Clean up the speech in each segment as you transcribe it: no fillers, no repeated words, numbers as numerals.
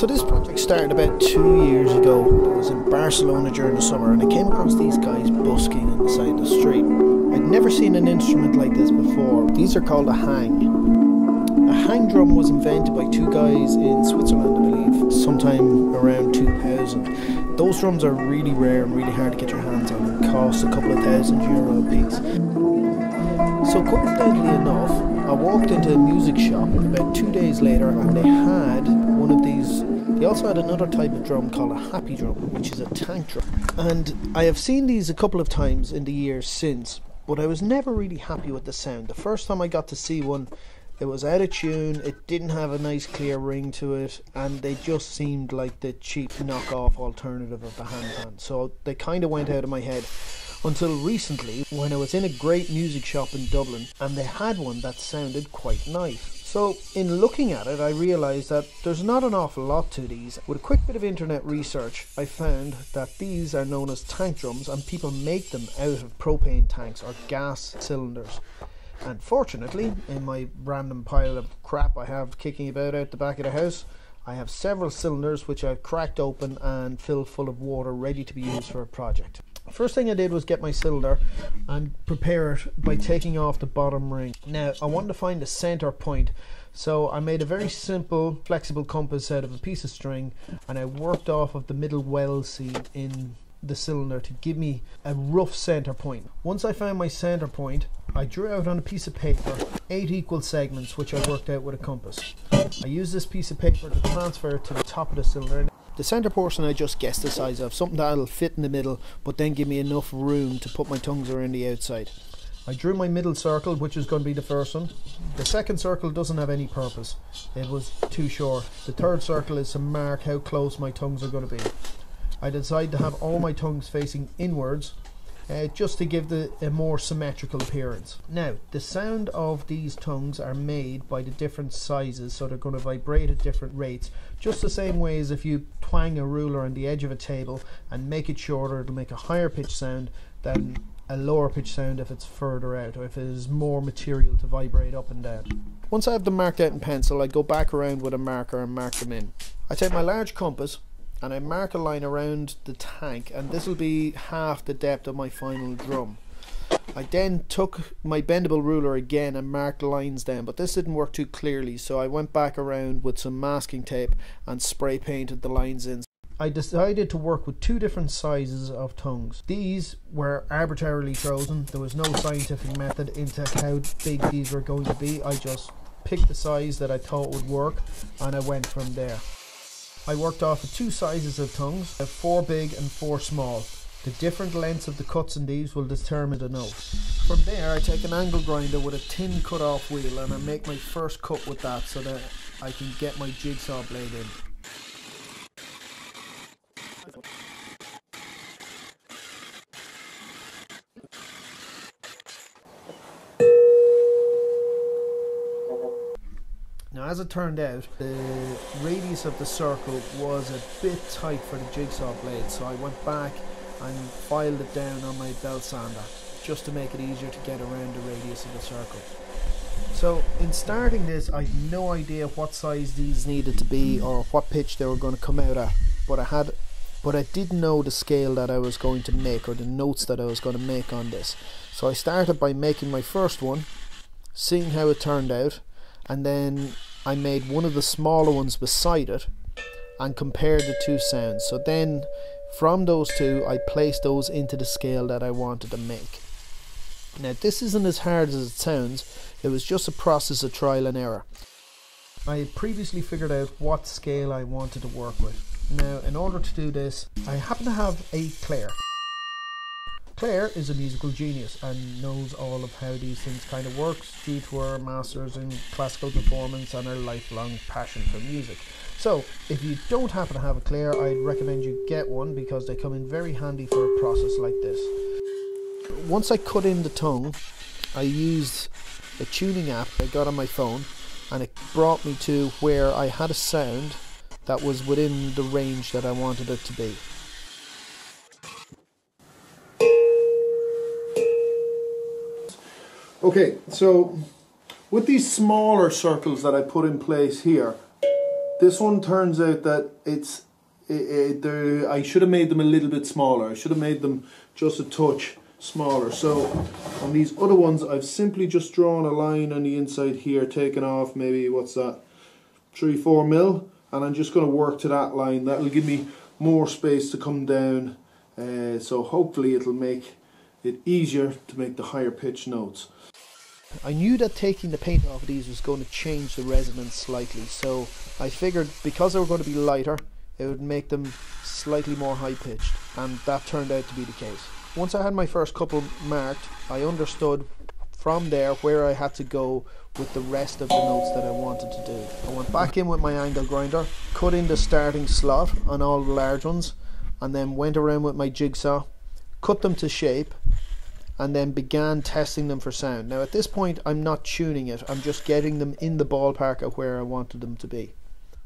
So this project started about 2 years ago. I was in Barcelona during the summer and I came across these guys busking on the side of the street. I'd never seen an instrument like this before. These are called a hang. A hang drum was invented by two guys in Switzerland, I believe, sometime around 2000. Those drums are really rare and really hard to get your hands on and cost a couple of €1,000 a piece. So coincidentally enough, I walked into a music shop about 2 days later and they had one of these. They also had another type of drum called a happy drum, which is a tank drum. And I have seen these a couple of times in the years since, but I was never really happy with the sound. The first time I got to see one, it was out of tune, it didn't have a nice clear ring to it, and they just seemed like the cheap knockoff alternative of the hand pan. So they kind of went out of my head. Until recently, when I was in a great music shop in Dublin, and they had one that sounded quite nice. So in looking at it, I realised that there's not an awful lot to these. With a quick bit of internet research, I found that these are known as tank drums, and people make them out of propane tanks or gas cylinders. And fortunately, in my random pile of crap I have kicking about out the back of the house, I have several cylinders which I've cracked open and filled full of water ready to be used for a project. First thing I did was get my cylinder and prepare it by taking off the bottom ring. Now I wanted to find the center point, so I made a very simple flexible compass out of a piece of string and I worked off of the middle well seam in the cylinder to give me a rough center point. Once I found my center point, I drew out on a piece of paper 8 equal segments which I worked out with a compass. I used this piece of paper to transfer it to the top of the cylinder. The center portion I just guessed the size of, something that'll fit in the middle but then give me enough room to put my tongues around the outside. I drew my middle circle, which is going to be the first one. The second circle doesn't have any purpose, it was too short. The third circle is to mark how close my tongues are going to be. I decided to have all my tongues facing inwards just to give a more symmetrical appearance. Now, the sound of these tongues are made by the different sizes, so they're going to vibrate at different rates, just the same way as if you twang a ruler on the edge of a table and make it shorter, it'll make a higher pitch sound than a lower pitch sound if it's further out, or if it is more material to vibrate up and down. Once I have them marked out in pencil, I go back around with a marker and mark them in. I take my large compass and I mark a line around the tank, and this will be half the depth of my final drum. I then took my bendable ruler again and marked lines down, but this didn't work too clearly, so I went back around with some masking tape and spray painted the lines in. I decided to work with 2 different sizes of tongues. These were arbitrarily chosen. There was no scientific method into how big these were going to be. I just picked the size that I thought would work and I went from there. I worked off of 2 sizes of tongues, 4 big and 4 small. The different lengths of the cuts in these will determine the note. From there I take an angle grinder with a tin cut off wheel and I make my first cut with that so that I can get my jigsaw blade in. Now, as it turned out, the radius of the circle was a bit tight for the jigsaw blade, so I went back and filed it down on my belt sander just to make it easier to get around the radius of the circle. So in starting this, I had no idea what size these needed to be or what pitch they were going to come out at, but I did know the scale that I was going to make, or the notes that I was going to make on this. So I started by making my first one, seeing how it turned out, and then I made one of the smaller ones beside it and compared the 2 sounds. So then from those 2 I placed those into the scale that I wanted to make. Now this isn't as hard as it sounds, it was just a process of trial and error. I had previously figured out what scale I wanted to work with. Now in order to do this, I happen to have a Claire. Claire is a musical genius and knows all of how these things kind of works due to her masters in classical performance and her lifelong passion for music. So if you don't happen to have a Claire, I'd recommend you get one because they come in very handy for a process like this. Once I cut in the tongue, I used a tuning app I got on my phone and it brought me to where I had a sound that was within the range that I wanted it to be. Okay, so with these smaller circles that I put in place here, This one turns out that I should have made them a little bit smaller. I should have made them just a touch smaller. So on these other ones, I've simply just drawn a line on the inside here, taken off maybe, what's that, 3-4 mil, and I'm just going to work to that line. That will give me more space to come down, so hopefully it'll make it easier to make the higher pitch notes. I knew that taking the paint off of these was going to change the resonance slightly, so I figured because they were going to be lighter, it would make them slightly more high pitched, and that turned out to be the case. Once I had my first couple marked, I understood from there where I had to go with the rest of the notes that I wanted to do. I went back in with my angle grinder, cut in the starting slot on all the large ones, and then went around with my jigsaw, cut them to shape, and then began testing them for sound. Now at this point I'm not tuning it, I'm just getting them in the ballpark of where I wanted them to be.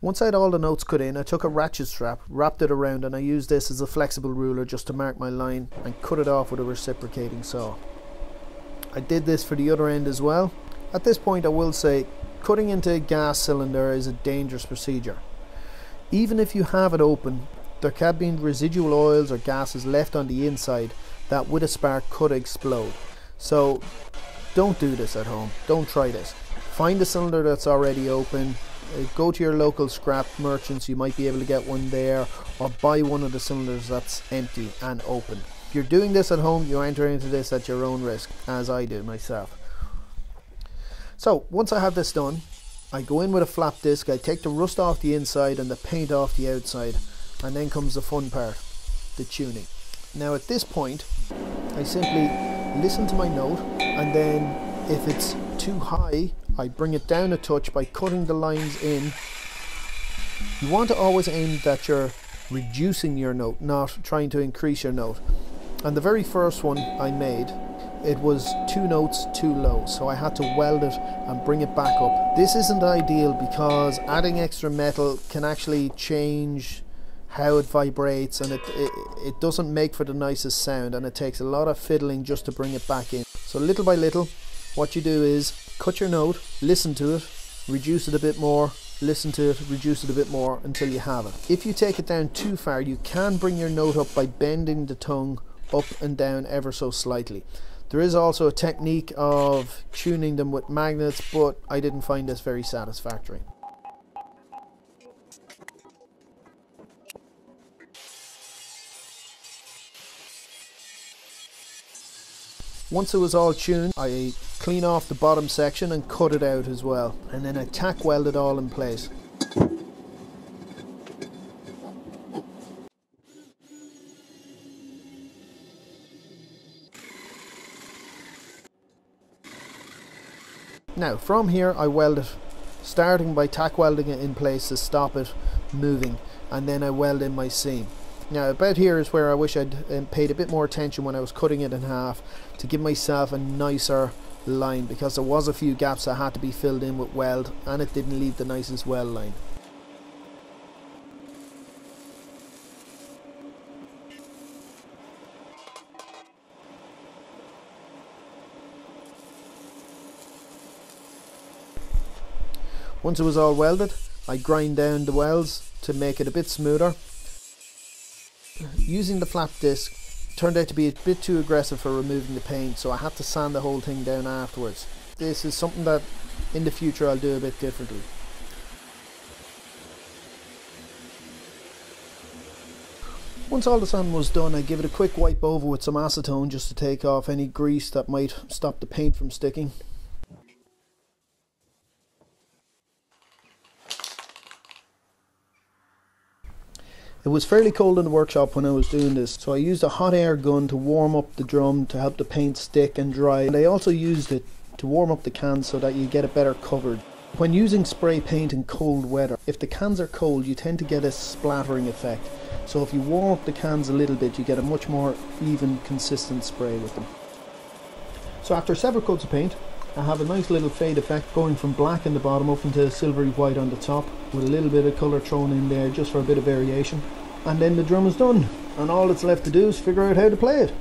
Once I had all the notes cut in, I took a ratchet strap, wrapped it around, and I used this as a flexible ruler just to mark my line and cut it off with a reciprocating saw. I did this for the other end as well. At this point I will say, cutting into a gas cylinder is a dangerous procedure. Even if you have it open, there can be residual oils or gases left on the inside that with a spark could explode. So don't do this at home, don't try this. Find a cylinder that's already open, go to your local scrap merchants, you might be able to get one there, or buy one of the cylinders that's empty and open. If you're doing this at home, you enter into this at your own risk, as I do myself. So once I have this done, I go in with a flap disc, I take the rust off the inside and the paint off the outside, and then comes the fun part, the tuning. Now at this point, I simply listen to my note, and then if it's too high, I bring it down a touch by cutting the lines in. You want to always aim that you're reducing your note, not trying to increase your note. And the very first one I made, it was 2 notes too low, so I had to weld it and bring it back up. This isn't ideal because adding extra metal can actually change how it vibrates, and it doesn't make for the nicest sound, and it takes a lot of fiddling just to bring it back in. So little by little, what you do is cut your note, listen to it, reduce it a bit more, listen to it, reduce it a bit more until you have it. If you take it down too far, you can bring your note up by bending the tongue up and down ever so slightly. There is also a technique of tuning them with magnets, but I didn't find this very satisfactory. Once it was all tuned, I clean off the bottom section and cut it out as well, and then I tack weld it all in place. Now from here I weld it, starting by tack welding it in place to stop it moving, and then I weld in my seam. Now about here is where I wish I'd paid a bit more attention when I was cutting it in half to give myself a nicer line, because there was a few gaps that had to be filled in with weld and it didn't leave the nicest weld line. Once it was all welded, I grind down the welds to make it a bit smoother. Using the flap disc turned out to be a bit too aggressive for removing the paint, so I had to sand the whole thing down afterwards. This is something that in the future I'll do a bit differently. Once all the sanding was done, I give it a quick wipe over with some acetone just to take off any grease that might stop the paint from sticking. It was fairly cold in the workshop when I was doing this, so I used a hot air gun to warm up the drum to help the paint stick and dry, and I also used it to warm up the cans so that you get it better covered. When using spray paint in cold weather, if the cans are cold you tend to get a splattering effect, so if you warm up the cans a little bit you get a much more even, consistent spray with them. So after several coats of paint, I have a nice little fade effect going from black in the bottom up into silvery white on the top, with a little bit of colour thrown in there just for a bit of variation. And then the drum is done, and all that's left to do is figure out how to play it.